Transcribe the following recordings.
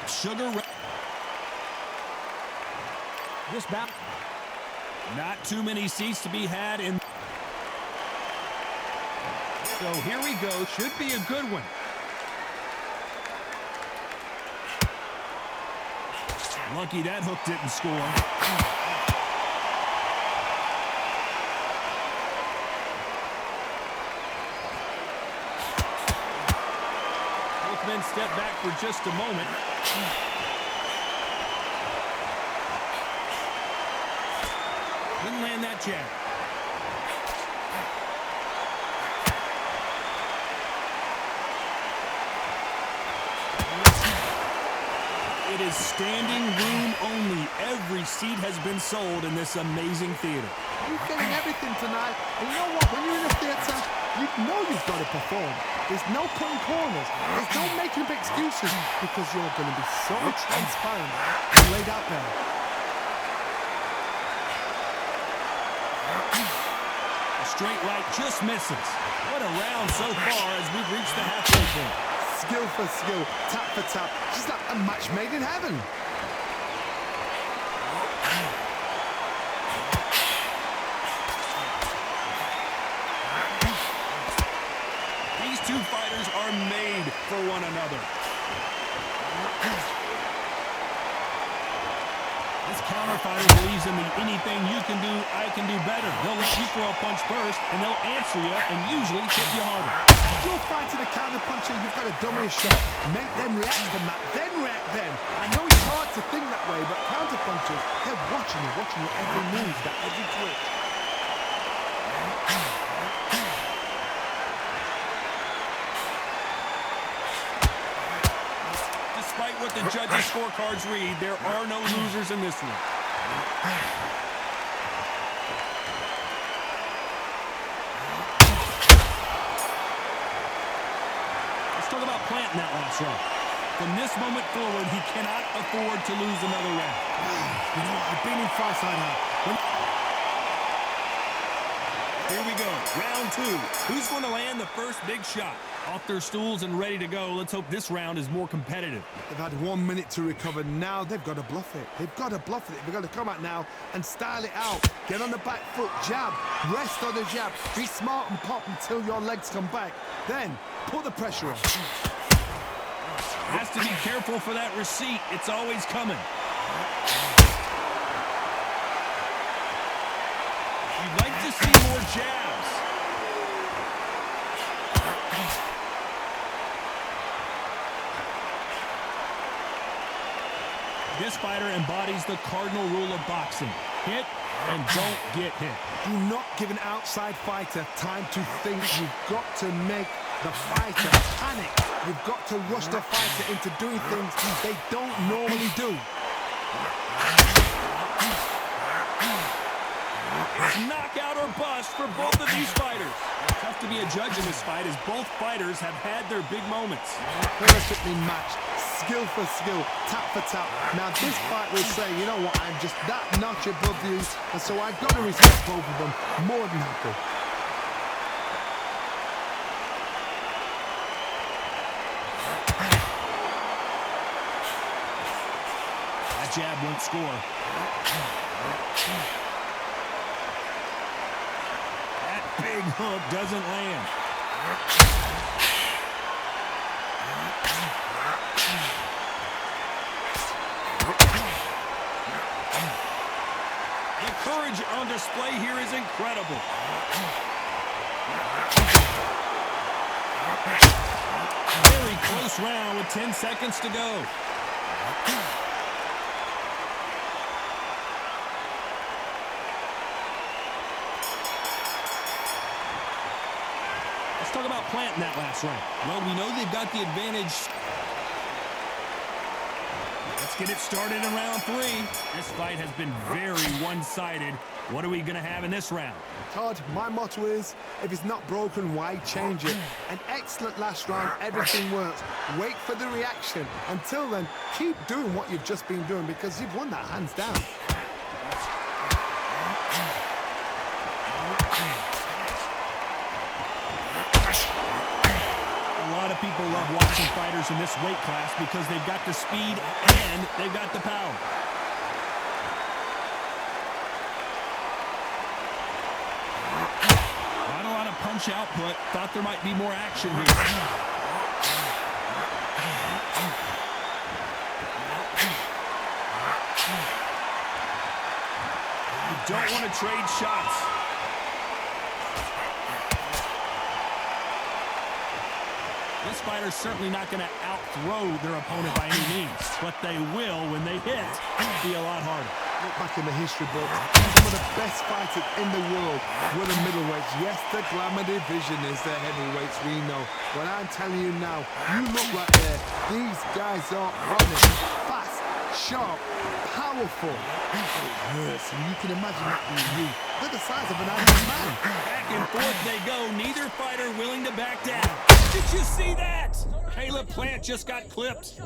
Sugar Ray. This bout. Not too many seats to be had in. So here we go. Should be a good one. Lucky that hook didn't score. Both men step back for just a moment. Didn't land that jab. It is standing room only. Every seat has been sold in this amazing theater. You're getting everything tonight. And you know what? When you're in a theater, you know you've got to perform. There's no cutting corners. There's no making up excuses because you're going to be so transparent and laid out there. A straight right just misses. What a round so far as we've reached the halfway point. Skill for skill, tap for tap. She's like a match made in heaven. These two fighters are made for one another. This counter fighter believes in the anything you can do, I can do better. They'll let you throw a punch first, and they'll answer you and usually hit you harder. You're fighting a counter puncher, you've got to dummy a shot. Make them react from that, then react then. I know it's hard to think that way, but counter punchers, they're watching you every move, that every twitch. Despite what the judges' scorecards read, there are no losers in this one. Let's talk about planting that last round. From this moment forward, he cannot afford to lose another round. You know, I've been in fights like that. Here we go, round two. Who's going to land the first big shot? Off their stools and ready to go. Let's hope this round is more competitive. They've had 1 minute to recover. Now they've got to bluff it. They've got to bluff it. They've got to come out now and style it out. Get on the back foot, jab, rest on the jab. Be smart and pop until your legs come back. Then put the pressure on. Has to be careful for that receipt. It's always coming. You'd like to see more jabs. This fighter embodies the cardinal rule of boxing. Hit and don't get hit. Do not give an outside fighter time to think. You've got to make the fighter panic. You've got to rush the fighter into doing things they don't normally do. Knockout or bust for both of these fighters. Tough to be a judge in this fight as both fighters have had their big moments. Perfectly matched. Skill for skill, tap for tap. Now this fight will say, you know what, I'm just that notch above you, and so I've got to respect both of them more than happy. That jab won't score. That big hook doesn't land. The courage on display here is incredible. Very close round with 10 seconds to go. Let's talk about planting that last round. Well, we know they've got the advantage. Let's get it started in round three. This fight has been very one-sided. What are we going to have in this round? Todd, my motto is, if it's not broken, why change it? An excellent last round, everything works. Wait for the reaction. Until then, keep doing what you've just been doing because you've won that hands down. people love watching fighters in this weight class because they've got the speed and they've got the power. Not a lot of punch output. Thought there might be more action here. You don't want to trade shots. This fighter's certainly not going to out-throw their opponent by any means, but they will, when they hit, be a lot harder. Look back in the history books. Some of the best fighters in the world were the middleweights. Yes, the glamour division is the heavyweights, we know. But I'm telling you now, you look right there. These guys are honest, fast, sharp, powerful. It hurts, and you can imagine that being you. They're the size of an Iron Man. Back and forth they go. Neither fighter willing to back down. Did you see that? Caleb Plant just got clipped.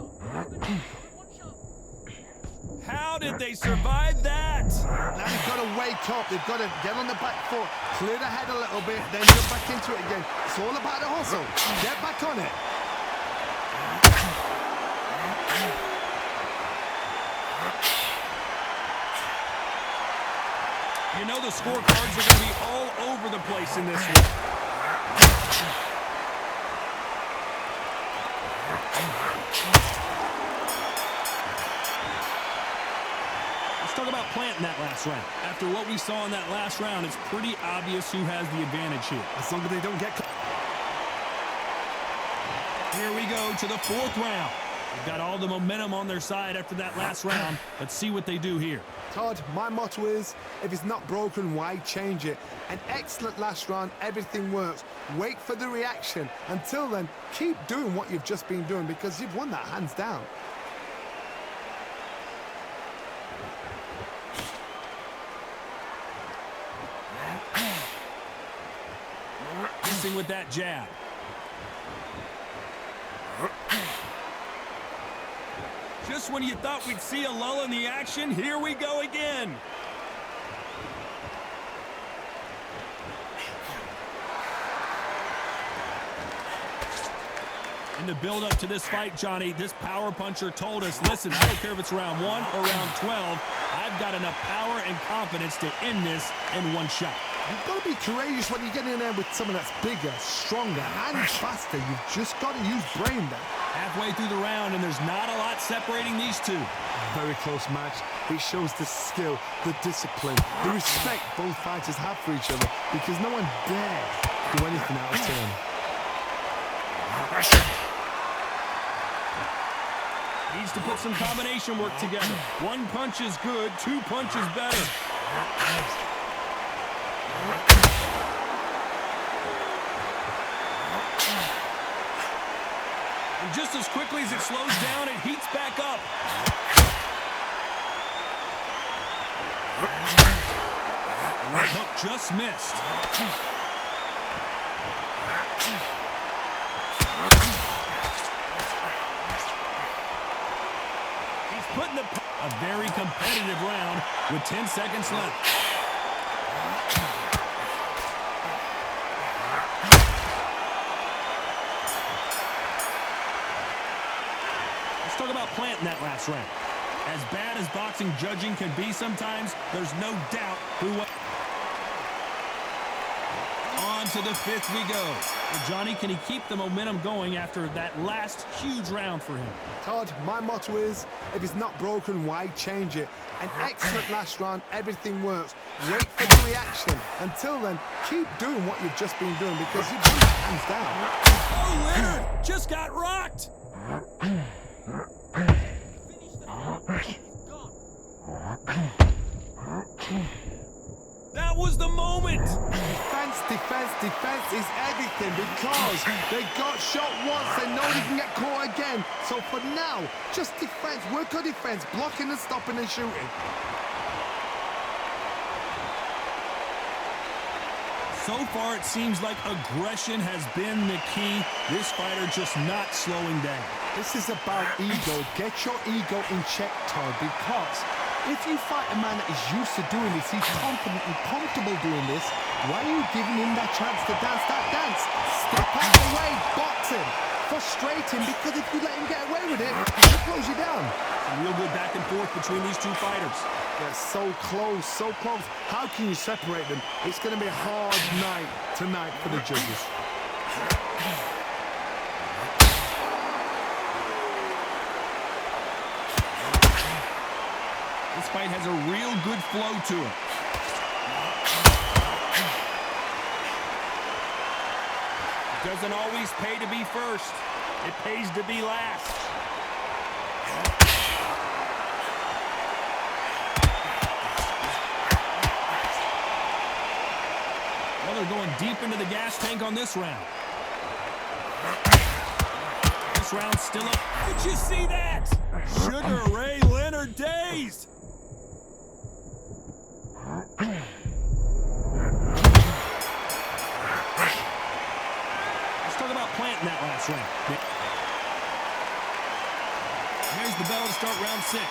How did they survive that? Now they've got to wake up. They've got to get on the back foot, clear the head a little bit, then jump back into it again. It's all about the hustle. Get back on it. You know the scorecards are going to be all over the place in this one. Let's talk about Plant in that last round. After what we saw in that last round, it's pretty obvious who has the advantage here. As long as they don't get... Here we go to the fourth round. They've got all the momentum on their side after that last round. Let's see what they do here. Todd, my motto is, if it's not broken, why change it? An excellent last round, everything works. Wait for the reaction. Until then, keep doing what you've just been doing because you've won that hands down. Missing with that jab. Just when you thought we'd see a lull in the action, here we go again. In the build-up to this fight, Johnny, this power puncher told us, listen, I don't care if it's round 1 or round 12, I've got enough power and confidence to end this in one shot. You've got to be courageous when you get in there with someone that's bigger, stronger, and faster. You've just got to use brain there. Halfway through the round, and there's not a lot separating these two. Very close match. It shows the skill, the discipline, the respect both fighters have for each other because no one dares do anything out of turn. Needs to put some combination work together. One punch is good, 2 punches better. And just as quickly as it slows down, it heats back up. Right hook just missed. He's putting a very competitive round with 10 seconds left. Talk about Plant in that last round. As bad as boxing judging can be sometimes, there's no doubt who won. On to the 5th we go. Well, Johnny, can he keep the momentum going after that last huge round for him? Todd, my motto is, if it's not broken, why change it? An excellent last round, everything works. Wait for the reaction. Until then, keep doing what you've just been doing because you've won that hands down. Oh, Leonard just got rocked. That was the moment. Defense is everything because they got shot once. They know they can get caught again. So for now, just defense. Work on defense, blocking and stopping and shooting. So far, it seems like aggression has been the key. This fighter just not slowing down. This is about ego. Get your ego in check, Todd, because if you fight a man that is used to doing this, he's confident and comfortable doing this, why are you giving him that chance to dance that dance? Step out of the way, box him. frustrating because if you let him get away with it, he'll close you down. A real good back and forth between these two fighters. They're so close, so close. How can you separate them? It's going to be a hard night tonight for the judges. This fight has a real good flow to it. It doesn't always pay to be first. It pays to be last. Well, they're going deep into the gas tank on this round. This round's still up. Did you see that? Sugar Ray Leonard dazed. Let's talk about planting that last round. Here's the bell to start round 6.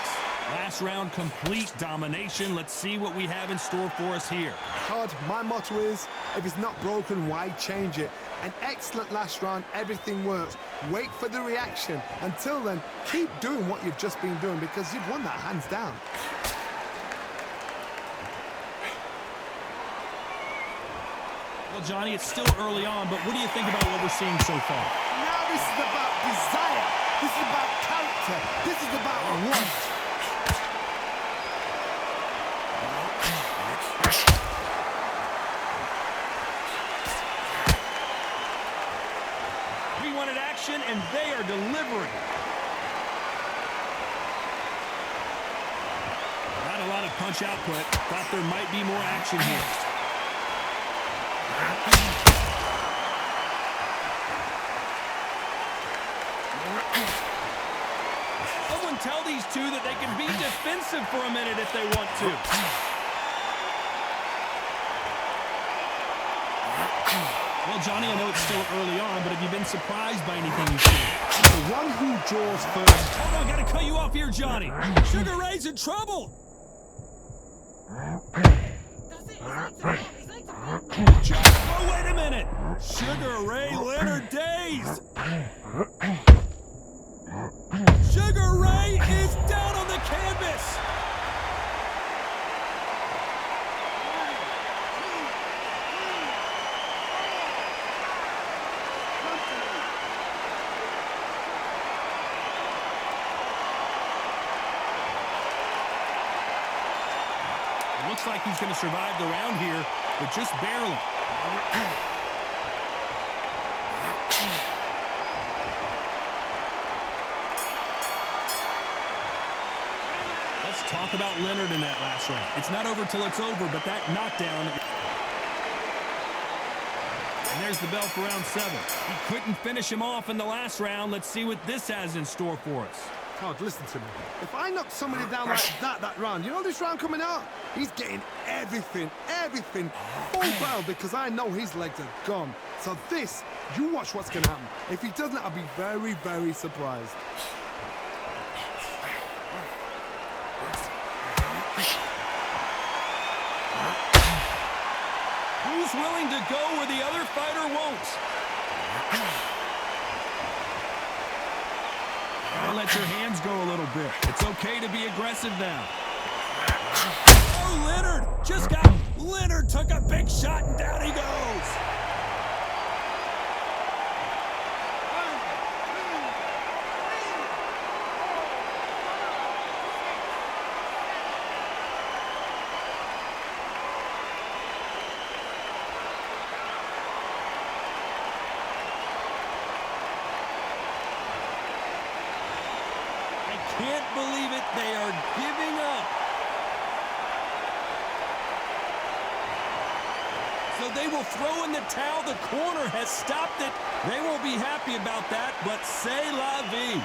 Last round, complete domination. Let's see what we have in store for us here. Todd, my motto is, if it's not broken, why change it? An excellent last round, everything works. Wait for the reaction. Until then, keep doing what you've just been doing because you've won that hands down. Well, Johnny, it's still early on, but what do you think about what we're seeing so far? Now this is about desire. This is about character. This is about want. We wanted action, and they are delivering. Not a lot of punch output. Thought there might be more action here. Someone tell these two that they can be defensive for a minute if they want to. Well, Johnny, I know it's still early on, but have you been surprised by anything you've seen? The one who draws first. Hold on, gotta cut you off here, Johnny. Sugar Ray's in trouble. Oh, wait a minute. Sugar Ray Leonard dazed. Sugar Ray is down on the canvas. Looks like he's going to survive the round here, but just barely. Let's talk about Leonard in that last round. It's not over till it's over, but that knockdown. And there's the bell for round 7. He couldn't finish him off in the last round. Let's see what this has in store for us. Todd, listen to me. If I knock somebody down like that round, you know this round coming out? He's getting everything, full barrel because I know his legs are gone. So this, you watch what's going to happen. If he doesn't, I'll be very, very surprised. Who's willing to go where the other fighter won't? I'll let your hands go a little bit. It's okay to be aggressive now. Oh, Leonard took a big shot and down he goes. Can't believe it, they are giving up. So they will throw in the towel. The corner has stopped it. They won't be happy about that, but c'est la vie.